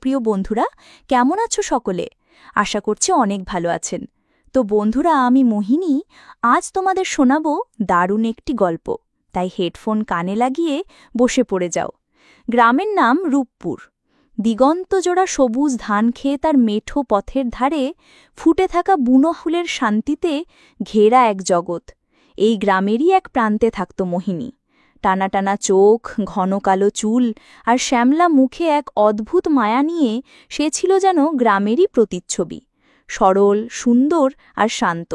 প্রিয় বন্ধুরা, কেমন আছো সকলে? আশা করছি অনেক ভালো আছেন। তো বন্ধুরা, আমি মোহিনী আজ তোমাদের শোনাবো দারুণ একটি গল্প। তাই হেডফোন কানে লাগিয়ে বসে পড়ে যাও। গ্রামের নাম রূপপুর। দিগন্তজোড়া সবুজ ধান খেয়ে তার মেঠো পথের ধারে ফুটে থাকা বুনো ফুলের শান্তিতে ঘেরা এক জগৎ। এই গ্রামেরই এক প্রান্তে থাকত মোহিনী। টানা টানা চোখ, ঘন কালো চুল আর শ্যামলা মুখে এক অদ্ভুত মায়া নিয়ে সে ছিল যেন গ্রামেরই প্রতিচ্ছবি। সরল, সুন্দর আর শান্ত।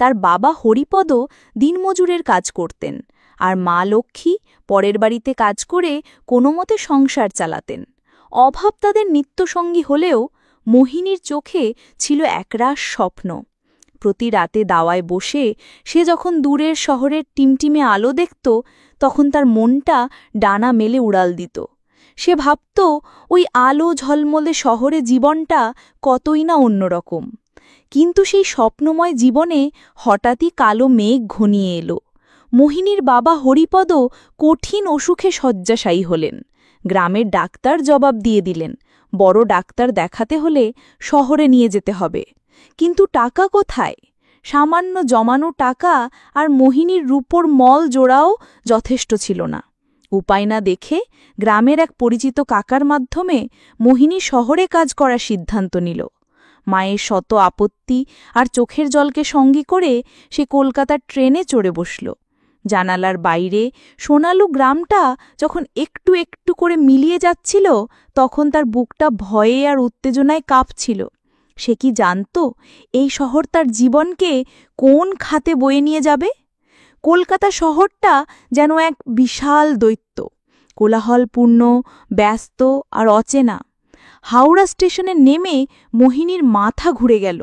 তার বাবা হরিপদ দিনমজুরের কাজ করতেন, আর মা লক্ষ্মী পরের বাড়িতে কাজ করে কোনোমতে সংসার চালাতেন। অভাব তাদের নিত্যসঙ্গী হলেও মোহিনীর চোখে ছিল একরাশ স্বপ্ন। প্রতি রাতে দাওয়ায় বসে সে যখন দূরের শহরের টিমটিমে আলো দেখত, তখন তার মনটা ডানা মেলে উড়াল দিত। সে ভাবত ওই আলো ঝলমলে শহরে জীবনটা কতই না অন্যরকম। কিন্তু সেই স্বপ্নময় জীবনে হঠাৎই কালো মেঘ ঘনিয়ে এলো। মোহিনীর বাবা হরিপদ কঠিন অসুখে শয্যাশায়ী হলেন। গ্রামের ডাক্তার জবাব দিয়ে দিলেন, বড় ডাক্তার দেখাতে হলে শহরে নিয়ে যেতে হবে। কিন্তু টাকা কোথায়? সামান্য জমানো টাকা আর মোহিনীর রূপোর মল জোড়াও যথেষ্ট ছিল না। উপায় না দেখে গ্রামের এক পরিচিত কাকার মাধ্যমে মোহিনী শহরে কাজ করার সিদ্ধান্ত নিল। মায়ের শত আপত্তি আর চোখের জলকে সঙ্গী করে সে কলকাতার ট্রেনে চড়ে বসল। জানালার বাইরে সোনালু গ্রামটা যখন একটু একটু করে মিলিয়ে যাচ্ছিল, তখন তার বুকটা ভয়ে আর উত্তেজনায় কাঁপছিল। সে কি জানত এই শহর তার জীবনকে কোন খাতে বয়ে নিয়ে যাবে? কলকাতা শহরটা যেন এক বিশাল দৈত্য, কোলাহলপূর্ণ, ব্যস্ত আর অচেনা। হাওড়া স্টেশনে নেমে মোহিনীর মাথা ঘুরে গেল।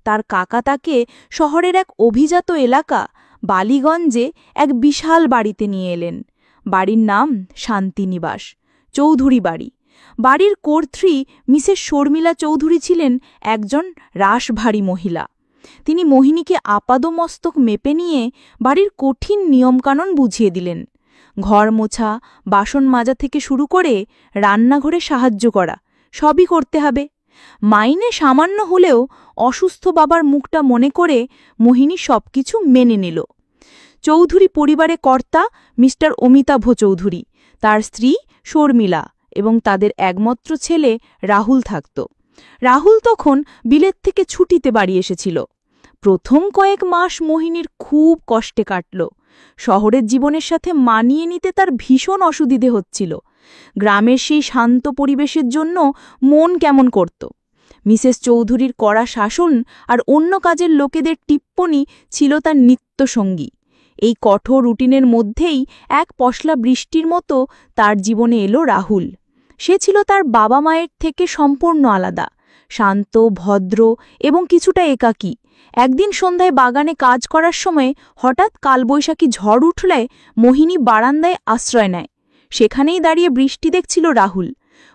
তার কাকা তাকে শহরের এক অভিজাত এলাকা বালিগঞ্জে এক বিশাল বাড়িতে নিয়ে এলেন। বাড়ির নাম শান্তিনিবাস, চৌধুরী বাড়ি। বাড়ির কর্ত্রী মিসেস শর্মিলা চৌধুরী ছিলেন একজন রাশভারী মহিলা। তিনি মোহিনীকে আপাদমস্তক মেপে নিয়ে বাড়ির কঠিন নিয়মকানুন বুঝিয়ে দিলেন। ঘর মোছা, বাসন মাজা থেকে শুরু করে রান্নাঘরে সাহায্য করা, সবই করতে হবে। মাইনে সামান্য হলেও অসুস্থ বাবার মুখটা মনে করে মোহিনী সবকিছু মেনে নিল। চৌধুরী পরিবারে কর্তা মিস্টার অমিতাভ চৌধুরী, তার স্ত্রী শর্মিলা এবং তাদের একমাত্র ছেলে রাহুল থাকত। রাহুল তখন বিলেত থেকে ছুটিতে বাড়ি এসেছিল। প্রথম কয়েক মাস মোহিনীর খুব কষ্টে কাটল। শহরের জীবনের সাথে মানিয়ে নিতে তার ভীষণ অসুবিধে হচ্ছিল। গ্রামের সেই শান্ত পরিবেশের জন্য মন কেমন করত। মিসেস চৌধুরীর কড়া শাসন আর অন্য কাজের লোকেদের টিপ্পনি ছিল তার নিত্যসঙ্গী। এই কঠোর রুটিনের মধ্যেই এক পশলা বৃষ্টির মতো তার জীবনে এলো রাহুল। সে ছিল তার বাবা মায়ের থেকে সম্পূর্ণ আলাদা, শান্ত, ভদ্র এবং কিছুটা একাকী। একদিন সন্ধ্যায় বাগানে কাজ করার সময় হঠাৎ কালবৈশাখী ঝড় উঠলে মোহিনী বারান্দায় আশ্রয় নেয়। সেখানেই দাঁড়িয়ে বৃষ্টি দেখছিল রাহুল।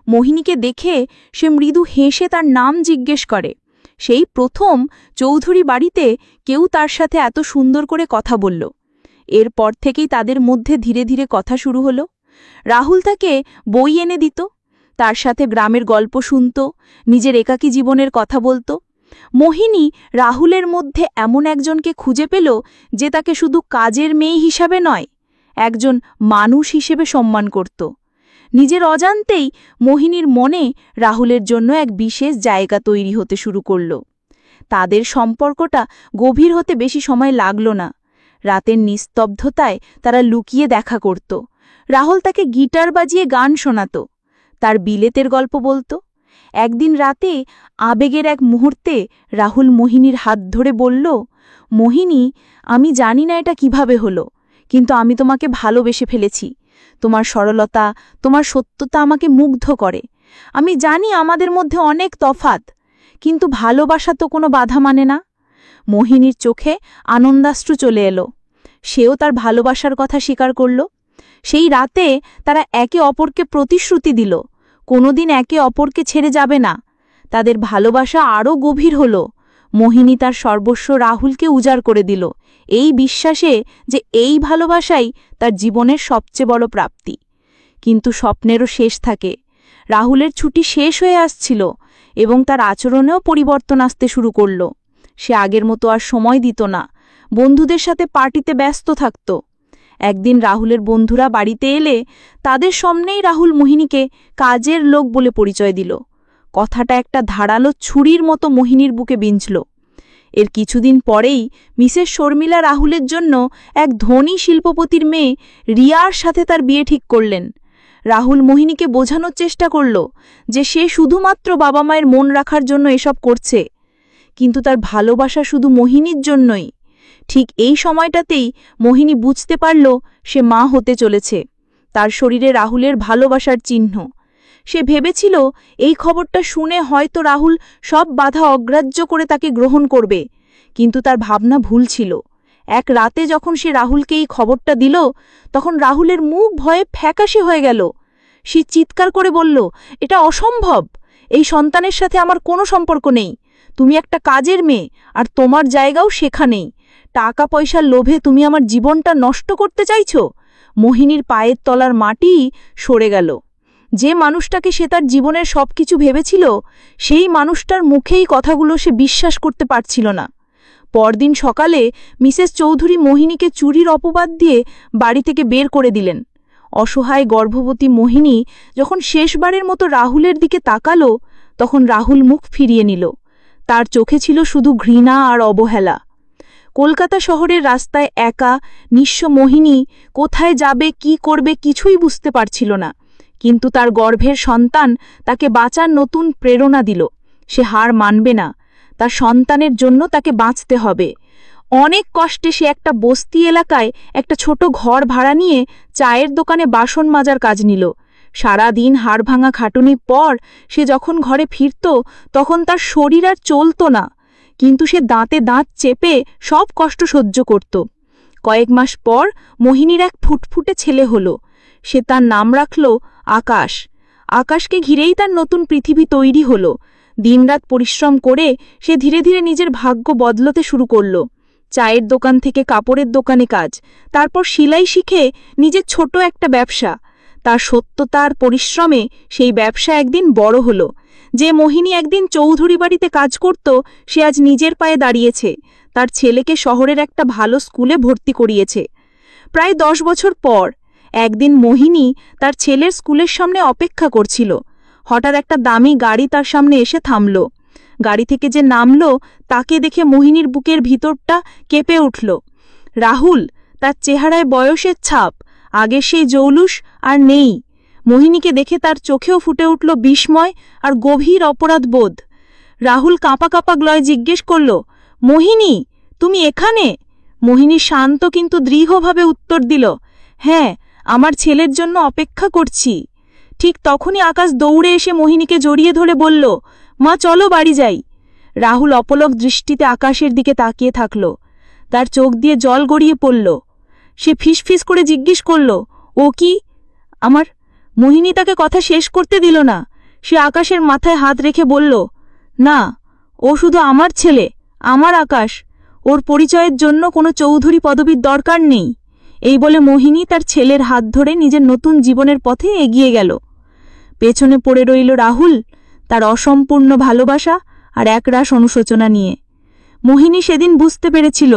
মোহিনীকে দেখে সে মৃদু হেসে তার নাম জিজ্ঞেস করে। সেই প্রথম চৌধুরী বাড়িতে কেউ তার সাথে এত সুন্দর করে কথা বলল। এরপর থেকেই তাদের মধ্যে ধীরে ধীরে কথা শুরু হলো। রাহুল তাকে বই এনে দিত, তার সাথে গ্রামের গল্প শুনত, নিজের একাকী জীবনের কথা বলত। মোহিনী রাহুলের মধ্যে এমন একজনকে খুঁজে পেল যে তাকে শুধু কাজের মেয়ে হিসাবে নয়, একজন মানুষ হিসেবে সম্মান করত। নিজের অজান্তেই মোহিনীর মনে রাহুলের জন্য এক বিশেষ জায়গা তৈরি হতে শুরু করল। তাদের সম্পর্কটা গভীর হতে বেশি সময় লাগল না। রাতের নিস্তব্ধতায় তারা লুকিয়ে দেখা করত। রাহুল তাকে গিটার বাজিয়ে গান শোনাত, তার বিলেতের গল্প বলত। একদিন রাতে আবেগের এক মুহূর্তে রাহুল মোহিনীর হাত ধরে বলল, মোহিনী, আমি জানি না এটা কিভাবে হলো, কিন্তু আমি তোমাকে ভালোবেসে ফেলেছি। তোমার সরলতা, তোমার সত্যতা আমাকে মুগ্ধ করে। আমি জানি আমাদের মধ্যে অনেক তফাত, কিন্তু ভালোবাসা তো কোনো বাধা মানে না। মোহিনীর চোখে আনন্দাশ্রু চলে এলো। সেও তার ভালোবাসার কথা স্বীকার করল। সেই রাতে তারা একে অপরকে প্রতিশ্রুতি দিল, কোনোদিন একে অপরকে ছেড়ে যাবে না। তাদের ভালোবাসা আরও গভীর হল। মোহিনী তার সর্বস্ব রাহুলকে উজাড় করে দিল, এই বিশ্বাসে যে এই ভালোবাসাই তার জীবনের সবচেয়ে বড় প্রাপ্তি। কিন্তু স্বপ্নেরও শেষ থাকে। রাহুলের ছুটি শেষ হয়ে আসছিল এবং তার আচরণেও পরিবর্তন আসতে শুরু করল। সে আগের মতো আর সময় দিত না, বন্ধুদের সাথে পার্টিতে ব্যস্ত থাকত। একদিন রাহুলের বন্ধুরা বাড়িতে এলে তাদের সামনেই রাহুল মোহিনীকে কাজের লোক বলে পরিচয় দিল। কথাটা একটা ধারালো ছুরির মতো মোহিনীর বুকে বিঁধল। এর কিছুদিন পরেই মিসেস শর্মিলা রাহুলের জন্য এক ধনী শিল্পপতির মেয়ে রিয়ার সাথে তার বিয়ে ঠিক করলেন। রাহুল মোহিনীকে বোঝানোর চেষ্টা করল যে সে শুধুমাত্র বাবা মায়ের মন রাখার জন্য এসব করছে, কিন্তু তার ভালোবাসা শুধু মোহিনীর জন্যই। ঠিক এই সময়টাতেই মোহিনী বুঝতে পারল সে মা হতে চলেছে। তার শরীরে রাহুলের ভালোবাসার চিহ্ন। সে ভেবেছিল এই খবরটা শুনে হয়তো রাহুল সব বাধা অগ্রাহ্য করে তাকে গ্রহণ করবে, কিন্তু তার ভাবনা ভুল ছিল। এক রাতে যখন সে রাহুলকে এই খবরটা দিল, তখন রাহুলের মুখ ভয়ে ফ্যাকাশে হয়ে গেল। সে চিৎকার করে বলল, এটা অসম্ভব, এই সন্তানের সাথে আমার কোনো সম্পর্ক নেই। তুমি একটা কাজের মেয়ে, আর তোমার জায়গাও সেখানেই। টাকা পয়সার লোভে তুমি আমার জীবনটা নষ্ট করতে চাইছ। মোহিনীর পায়ের তলার মাটি সরে গেল। যে মানুষটাকে সে তার জীবনের সবকিছু ভেবেছিল, সেই মানুষটার মুখেই কথাগুলো সে বিশ্বাস করতে পারছিল না। পরদিন সকালে মিসেস চৌধুরী মোহিনীকে চুরির অপবাদ দিয়ে বাড়ি থেকে বের করে দিলেন। অসহায় গর্ভবতী মোহিনী যখন শেষবারের মতো রাহুলের দিকে তাকালো, তখন রাহুল মুখ ফিরিয়ে নিল। তার চোখে ছিল শুধু ঘৃণা আর অবহেলা। কলকাতা শহরের রাস্তায় একা নিঃস্ব মোহিনী কোথায় যাবে, কি করবে কিছুই বুঝতে পারছিল না, কিন্তু তার গর্ভের সন্তান তাকে বাঁচার নতুন প্রেরণা দিল। সে হার মানবে না, তার সন্তানের জন্য তাকে বাঁচতে হবে। অনেক কষ্টে সে একটা বস্তি এলাকায় একটা ছোট ঘর ভাড়া নিয়ে চায়ের দোকানে বাসন মাজার কাজ নিল। সারা দিন হাড়ভাঙা খাটুনির পর সে যখন ঘরে ফিরত, তখন তার শরীর আর চলত না, কিন্তু সে দাঁতে দাঁত চেপে সব কষ্ট সহ্য করত। কয়েক মাস পর মোহিনীর এক ফুটফুটে ছেলে হলো। সে তার নাম রাখল আকাশ। আকাশকে ঘিরেই তার নতুন পৃথিবী তৈরি হলো। দিনরাত পরিশ্রম করে সে ধীরে ধীরে নিজের ভাগ্য বদলতে শুরু করল। চায়ের দোকান থেকে কাপড়ের দোকানে কাজ, তারপর সেলাই শিখে নিজের ছোট একটা ব্যবসা। তার সত্যতার পরিশ্রমে সেই ব্যবসা একদিন বড় হলো। যে মোহিনী একদিন চৌধুরী বাড়িতে কাজ করত, সে আজ নিজের পায়ে দাঁড়িয়েছে। তার ছেলেকে শহরের একটা ভালো স্কুলে ভর্তি করিয়েছে। প্রায় 10 বছর পর একদিন মোহিনী তার ছেলের স্কুলের সামনে অপেক্ষা করছিল। হঠাৎ একটা দামি গাড়ি তার সামনে এসে থামল। গাড়ি থেকে যে নামল, তাকে দেখে মোহিনীর বুকের ভিতরটা কেঁপে উঠল। রাহুল, তার চেহারায় বয়সের ছাপ, আগের সেই জৌলুস আর নেই। মোহিনীকে দেখে তার চোখেও ফুটে উঠল বিস্ময় আর গভীর অপরাধ বোধ। রাহুল কাঁপা কাঁপা গলায় জিজ্ঞেস করল, মোহিনী, তুমি এখানে? মোহিনী শান্ত কিন্তু দৃঢ়ভাবে উত্তর দিল, হ্যাঁ, আমার ছেলের জন্য অপেক্ষা করছি। ঠিক তখনই আকাশ দৌড়ে এসে মোহিনীকে জড়িয়ে ধরে বলল, মা চলো বাড়ি যাই। রাহুল অপলক দৃষ্টিতে আকাশের দিকে তাকিয়ে থাকল। তার চোখ দিয়ে জল গড়িয়ে পড়ল। সে ফিসফিস করে জিজ্ঞেস করল, ও কি আমার? মোহিনী তাকে কথা শেষ করতে দিল না। সে আকাশের মাথায় হাত রেখে বলল, না, ও শুধু আমার ছেলে, আমার আকাশ। ওর পরিচয়ের জন্য কোনো চৌধুরী পদবীর দরকার নেই। এই বলে মোহিনী তার ছেলের হাত ধরে নিজের নতুন জীবনের পথে এগিয়ে গেল। পেছনে পড়ে রইল রাহুল, তার অসম্পূর্ণ ভালোবাসা আর একরাশ অনুশোচনা নিয়ে। মোহিনী সেদিন বুঝতে পেরেছিল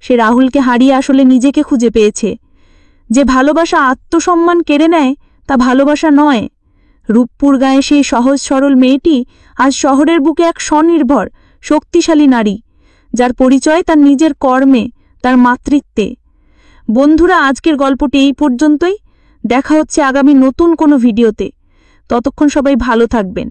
সে রাহুলকে হারিয়ে আসলে নিজেকে খুঁজে পেয়েছে। যে ভালোবাসা আত্মসম্মান কেড়ে নেয়, তা ভালোবাসা নয়। রূপপুর গায়ে সেই সহজ সরল মেয়েটি আজ শহরের বুকে এক স্বনির্ভর শক্তিশালী নারী, যার পরিচয় তার নিজের কর্মে, তার মাতৃত্বে। বন্ধুরা, আজকের গল্পটি এই পর্যন্তই। দেখা হচ্ছে আগামী নতুন কোনো ভিডিওতে। ততক্ষণ সবাই ভালো থাকবেন।